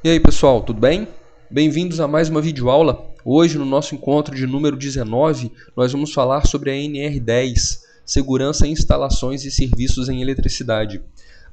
E aí pessoal, tudo bem? Bem-vindos a mais uma videoaula. Hoje, no nosso encontro de número 19, nós vamos falar sobre a NR10, Segurança em Instalações e Serviços em Eletricidade.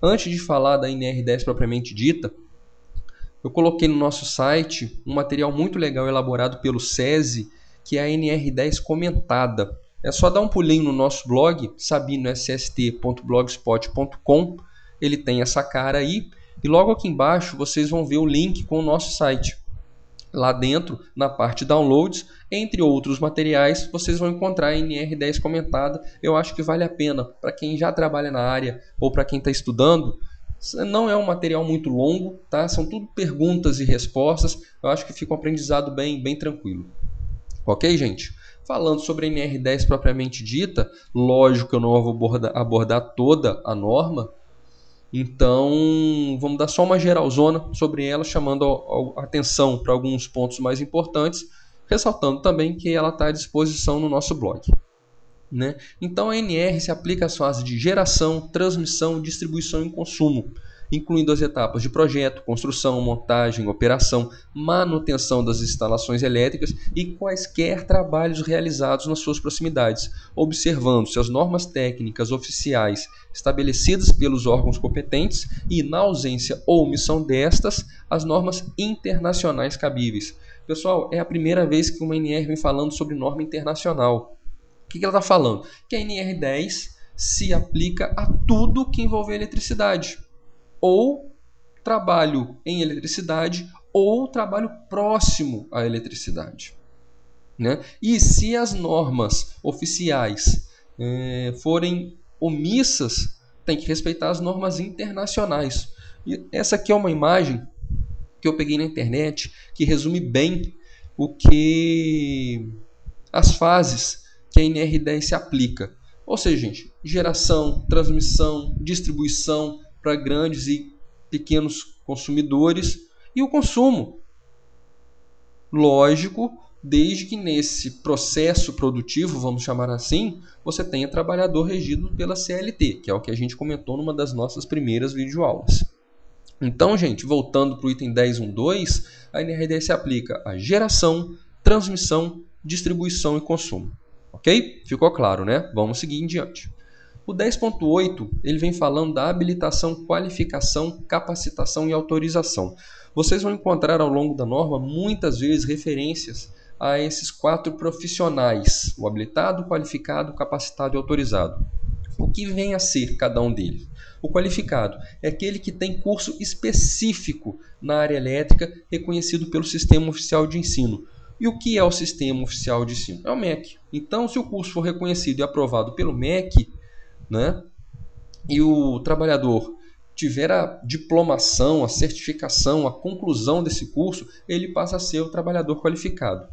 Antes de falar da NR10 propriamente dita, eu coloquei no nosso site um material muito legal elaborado pelo SESI, que é a NR10 comentada. É só dar um pulinho no nosso blog, sabinosst.blogspot.com. Ele tem essa cara aí. E logo aqui embaixo vocês vão ver o link com o nosso site. Lá dentro, na parte Downloads, entre outros materiais, vocês vão encontrar a NR10 comentada. Eu acho que vale a pena para quem já trabalha na área ou para quem está estudando. Não é um material muito longo, tá? São tudo perguntas e respostas. Eu acho que fica um aprendizado bem tranquilo. Ok, gente? Falando sobre a NR10 propriamente dita, lógico que eu não vou abordar toda a norma, então vamos dar só uma geralzona sobre ela, chamando a atenção para alguns pontos mais importantes, ressaltando também que ela está à disposição no nosso blog. Né? Então a NR se aplica às fases de geração, transmissão, distribuição e consumo, incluindo as etapas de projeto, construção, montagem, operação, manutenção das instalações elétricas e quaisquer trabalhos realizados nas suas proximidades, observando-se as normas técnicas oficiais estabelecidas pelos órgãos competentes e, na ausência ou omissão destas, as normas internacionais cabíveis. Pessoal, é a primeira vez que uma NR vem falando sobre norma internacional. O que ela está falando? Que a NR10 se aplica a tudo que envolver eletricidade, ou trabalho em eletricidade, ou trabalho próximo à eletricidade. Né? E se as normas oficiais forem omissas, tem que respeitar as normas internacionais. E essa aqui é uma imagem que eu peguei na internet que resume bem o que as fases que a NR10 se aplica. Ou seja, gente, geração, transmissão, distribuição para grandes e pequenos consumidores e o consumo. Lógico, desde que nesse processo produtivo, vamos chamar assim, você tenha trabalhador regido pela CLT, que é o que a gente comentou numa das nossas primeiras videoaulas. Então, gente, voltando para o item 10.1.2, a NR10 se aplica a geração, transmissão, distribuição e consumo. Ok? Ficou claro, né? Vamos seguir em diante. O 10.8 ele vem falando da habilitação, qualificação, capacitação e autorização. Vocês vão encontrar ao longo da norma muitas vezes referências a esses 4 profissionais: o habilitado, qualificado, capacitado e autorizado. O que vem a ser cada um deles? O qualificado é aquele que tem curso específico na área elétrica reconhecido pelo Sistema Oficial de Ensino. E o que é o Sistema Oficial de Ensino? É o MEC. Então, se o curso for reconhecido e aprovado pelo MEC, né, e o trabalhador tiver a diplomação, a certificação, a conclusão desse curso, ele passa a ser o trabalhador qualificado.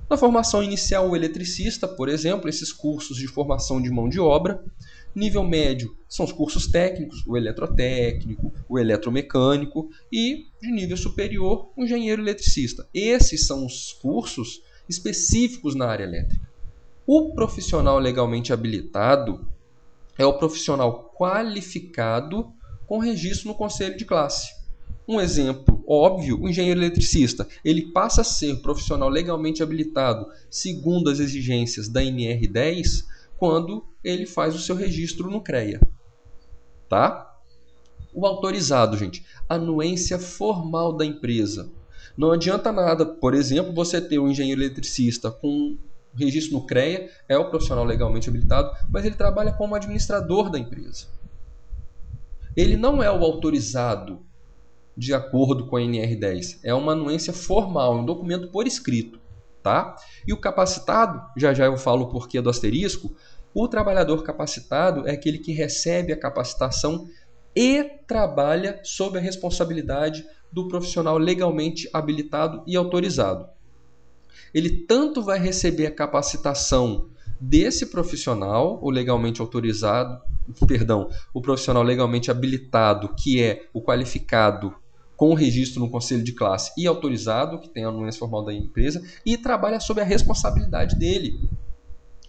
Na formação inicial, o eletricista, por exemplo, esses cursos de formação de mão de obra. Nível médio são os cursos técnicos, o eletrotécnico, o eletromecânico, e de nível superior, o engenheiro eletricista. Esses são os cursos específicos na área elétrica. O profissional legalmente habilitado é o profissional qualificado com registro no conselho de classe. Um exemplo óbvio, o engenheiro eletricista, ele passa a ser profissional legalmente habilitado segundo as exigências da NR10 quando ele faz o seu registro no CREA. Tá? O autorizado, gente, anuência formal da empresa. Não adianta nada, por exemplo, você ter um engenheiro eletricista com registro no CREA, é o profissional legalmente habilitado, mas ele trabalha como administrador da empresa. Ele não é o autorizado de acordo com a NR10. É uma anuência formal, um documento por escrito. Tá? E o capacitado, já eu falo o porquê do asterisco, o trabalhador capacitado é aquele que recebe a capacitação e trabalha sob a responsabilidade do profissional legalmente habilitado e autorizado. Ele tanto vai receber a capacitação desse profissional, o legalmente autorizado, o profissional legalmente habilitado, que é o qualificado com registro no conselho de classe e autorizado, que tem a anuência formal da empresa, e trabalha sob a responsabilidade dele.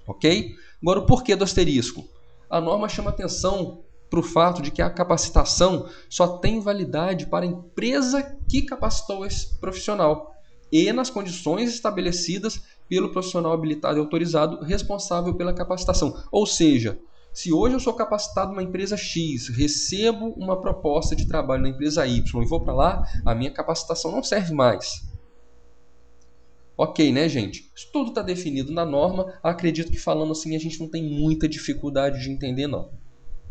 Ok? Agora, o porquê do asterisco? A norma chama atenção para o fato de que a capacitação só tem validade para a empresa que capacitou esse profissional e nas condições estabelecidas pelo profissional habilitado e autorizado responsável pela capacitação. Ou seja, se hoje eu sou capacitado numa empresa X, recebo uma proposta de trabalho na empresa Y e vou para lá, a minha capacitação não serve mais. Ok, né, gente? Isso tudo está definido na norma. Acredito que falando assim a gente não tem muita dificuldade de entender, não.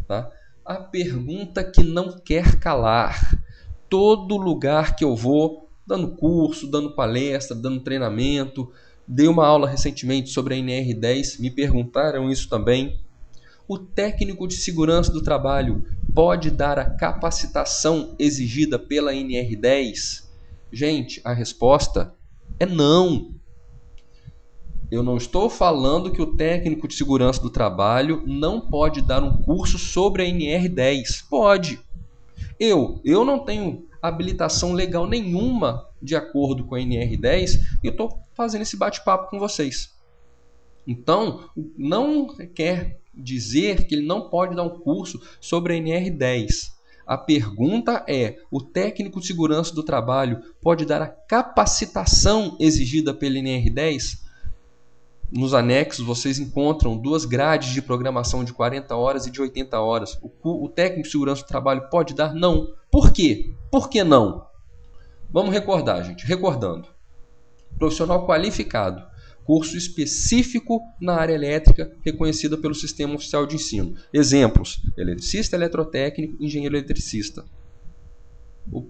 Tá? A pergunta que não quer calar. Todo lugar que eu vou, dando curso, dando palestra, dando treinamento, dei uma aula recentemente sobre a NR10, me perguntaram isso também. O técnico de segurança do trabalho pode dar a capacitação exigida pela NR10? Gente, a resposta é não. Eu não estou falando que o técnico de segurança do trabalho não pode dar um curso sobre a NR10. Pode. Eu não tenho habilitação legal nenhuma de acordo com a NR10 e eu estou fazendo esse bate-papo com vocês. Então, não quer dizer que ele não pode dar um curso sobre a NR10. A pergunta é: o técnico de segurança do trabalho pode dar a capacitação exigida pela NR10? Nos anexos vocês encontram 2 grades de programação de 40 horas e de 80 horas. O técnico de segurança do trabalho pode dar? Não. Por quê? Por que não? Vamos recordar, gente. Recordando. Profissional qualificado. Curso específico na área elétrica reconhecida pelo Sistema Oficial de Ensino. Exemplos: eletricista, eletrotécnico, engenheiro eletricista. O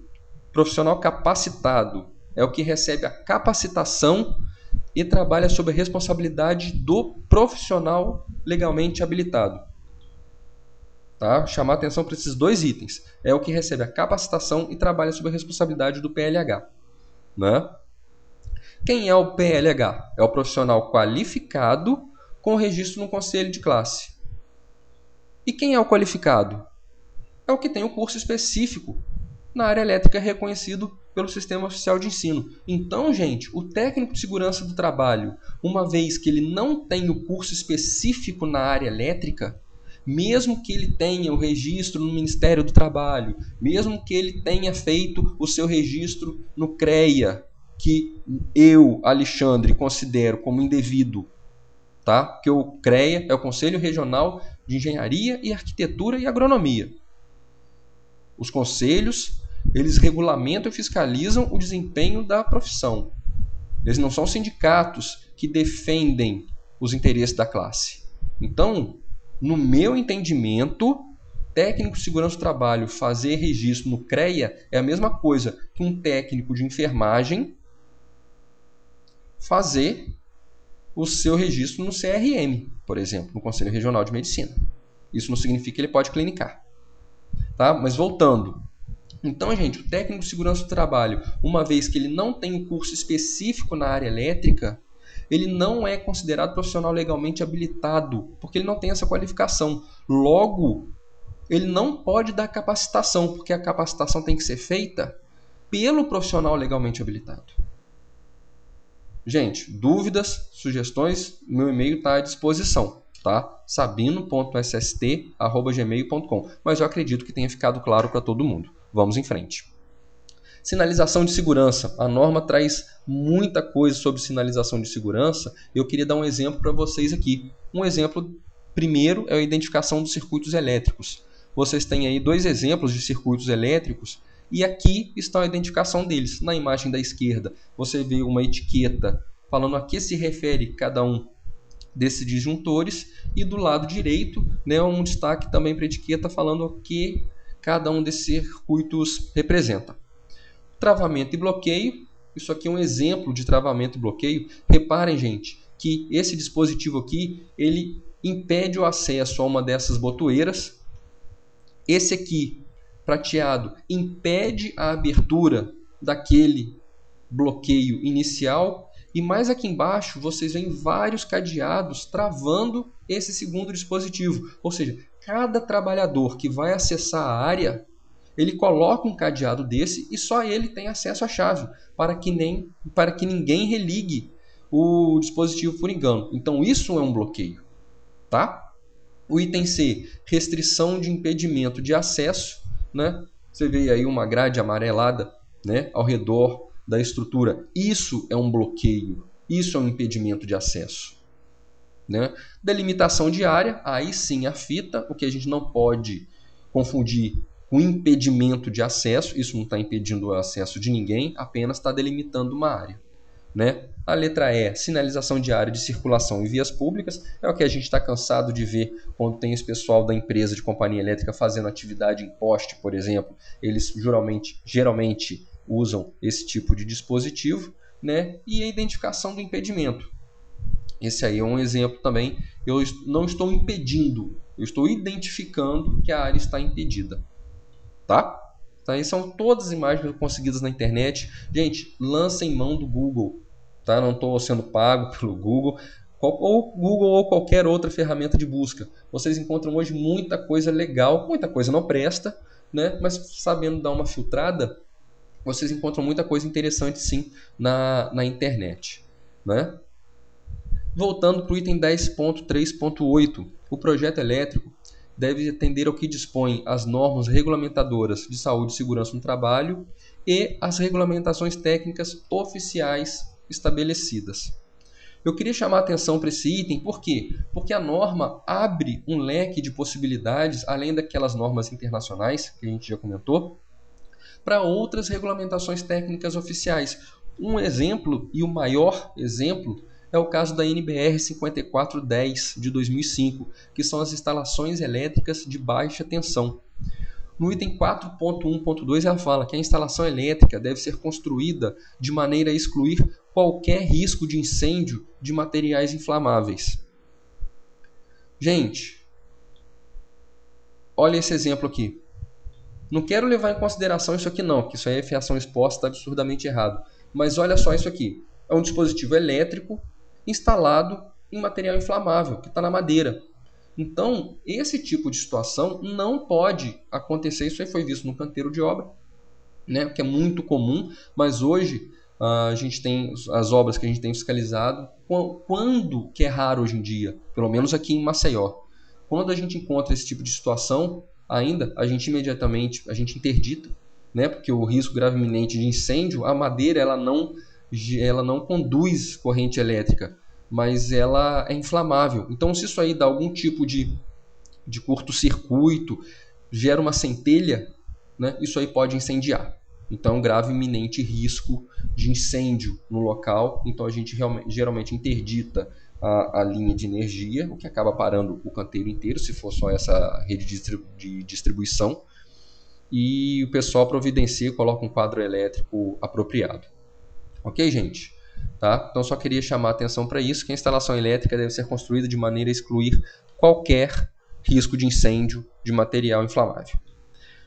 profissional capacitado é o que recebe a capacitação e trabalha sob a responsabilidade do profissional legalmente habilitado. Tá? Chamar atenção para esses 2 itens. É o que recebe a capacitação e trabalha sob a responsabilidade do PLH. Né? Quem é o PLH? É o profissional qualificado com registro no conselho de classe. E quem é o qualificado? É o que tem o curso específico na área elétrica reconhecido pelo Sistema Oficial de Ensino. Então, gente, o técnico de segurança do trabalho, uma vez que ele não tem o curso específico na área elétrica, mesmo que ele tenha o registro no Ministério do Trabalho, mesmo que ele tenha feito o seu registro no CREA, que eu, Alexandre, considero como indevido, tá? Porque o CREA é o Conselho Regional de Engenharia e Arquitetura e Agronomia. Os conselhos, eles regulamentam e fiscalizam o desempenho da profissão. Eles não são sindicatos que defendem os interesses da classe. Então, no meu entendimento, técnico de segurança do trabalho fazer registro no CREA é a mesma coisa que um técnico de enfermagem fazer o seu registro no CRM, por exemplo, no Conselho Regional de Medicina. Isso não significa que ele pode clinicar. Tá? Mas voltando. Então, gente, o técnico de segurança do trabalho, uma vez que ele não tem um curso específico na área elétrica, ele não é considerado profissional legalmente habilitado, porque ele não tem essa qualificação. Logo, ele não pode dar capacitação, porque a capacitação tem que ser feita pelo profissional legalmente habilitado. Gente, dúvidas, sugestões, meu e-mail está à disposição. Tá? sabino.sst@gmail.com. Mas eu acredito que tenha ficado claro para todo mundo. Vamos em frente. Sinalização de segurança. A norma traz muita coisa sobre sinalização de segurança. Eu queria dar um exemplo para vocês aqui. Um exemplo primeiro é a identificação dos circuitos elétricos. Vocês têm aí 2 exemplos de circuitos elétricos e aqui está a identificação deles. Na imagem da esquerda, você vê uma etiqueta falando a que se refere cada um desses disjuntores, e do lado direito, né, um destaque também para a etiqueta falando o que cada um desses circuitos representa. Travamento e bloqueio. Isso aqui é um exemplo de travamento e bloqueio. Reparem, gente, que esse dispositivo aqui, ele impede o acesso a uma dessas botoeiras. Esse aqui, prateado, impede a abertura daquele bloqueio inicial. E mais aqui embaixo, vocês veem vários cadeados travando esse segundo dispositivo. Ou seja, cada trabalhador que vai acessar a área, ele coloca um cadeado desse e só ele tem acesso à chave, para que ninguém religue o dispositivo por engano. Então, isso é um bloqueio. Tá? O item C, restrição de impedimento de acesso, né? Você vê aí uma grade amarelada, né, ao redor da estrutura. Isso é um bloqueio, isso é um impedimento de acesso, né? Delimitação de área, aí sim a fita, o que a gente não pode confundir com impedimento de acesso, isso não está impedindo o acesso de ninguém, apenas está delimitando uma área, né? A letra E, sinalização de área de circulação e vias públicas, é o que a gente está cansado de ver quando tem esse pessoal da empresa de companhia elétrica fazendo atividade em poste, por exemplo. Eles geralmente usam esse tipo de dispositivo, né? E a identificação do impedimento. Esse aí é um exemplo também. Eu não estou impedindo, eu estou identificando que a área está impedida. Tá? Então, aí são todas as imagens conseguidas na internet. Gente, lancem mão do Google. Tá? Não estou sendo pago pelo Google. Ou Google ou qualquer outra ferramenta de busca. Vocês encontram hoje muita coisa legal. Muita coisa não presta, né? Mas sabendo dar uma filtrada, vocês encontram muita coisa interessante sim na internet, né? Voltando para o item 10.3.8, o projeto elétrico deve atender ao que dispõe as normas regulamentadoras de saúde e segurança no trabalho e as regulamentações técnicas oficiais estabelecidas. Eu queria chamar a atenção para esse item, por quê? Porque a norma abre um leque de possibilidades, além daquelas normas internacionais que a gente já comentou, para outras regulamentações técnicas oficiais. Um exemplo, e o maior exemplo, é o caso da NBR 5410 de 2005, que são as instalações elétricas de baixa tensão. No item 4.1.2 ela fala que a instalação elétrica deve ser construída de maneira a excluir qualquer risco de incêndio de materiais inflamáveis. Gente, olha esse exemplo aqui. Não quero levar em consideração isso aqui não, que isso aí é fiação exposta, está absurdamente errado. Mas olha só isso aqui. É um dispositivo elétrico instalado em material inflamável, que está na madeira. Então, esse tipo de situação não pode acontecer. Isso aí foi visto no canteiro de obra, né, que é muito comum, mas hoje a gente tem as obras que a gente tem fiscalizado. Quando, que é raro hoje em dia, pelo menos aqui em Maceió, quando a gente encontra esse tipo de situação, ainda a gente imediatamente interdita, né, porque o risco grave iminente de incêndio, a madeira ela não conduz corrente elétrica, mas ela é inflamável. Então, se isso aí dá algum tipo de curto-circuito, gera uma centelha, né, isso aí pode incendiar. Então, grave iminente risco de incêndio no local. Então, a gente geralmente interdita a linha de energia, o que acaba parando o canteiro inteiro, se for só essa rede de distribuição. E o pessoal providencia e coloca um quadro elétrico apropriado. Ok, gente? Tá? Então, só queria chamar a atenção para isso, que a instalação elétrica deve ser construída de maneira a excluir qualquer risco de incêndio de material inflamável.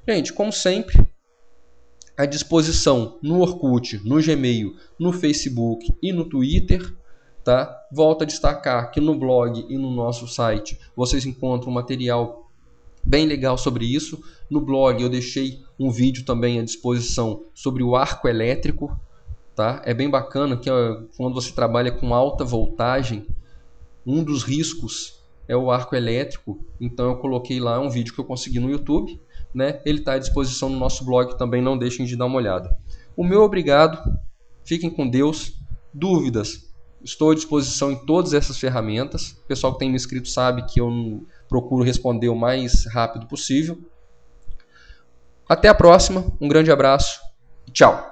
Gente, como sempre, à disposição no Orkut, no Gmail, no Facebook e no Twitter. Tá? Volto a destacar que no blog e no nosso site vocês encontram material bem legal sobre isso. No blog eu deixei um vídeo também à disposição sobre o arco elétrico. Tá? É bem bacana que quando você trabalha com alta voltagem, um dos riscos é o arco elétrico. Então eu coloquei lá um vídeo que eu consegui no YouTube, né? Ele está à disposição no nosso blog também, não deixem de dar uma olhada. O meu obrigado, fiquem com Deus. Dúvidas, estou à disposição em todas essas ferramentas. O pessoal que tem me inscrito sabe que eu procuro responder o mais rápido possível. Até a próxima, um grande abraço e tchau!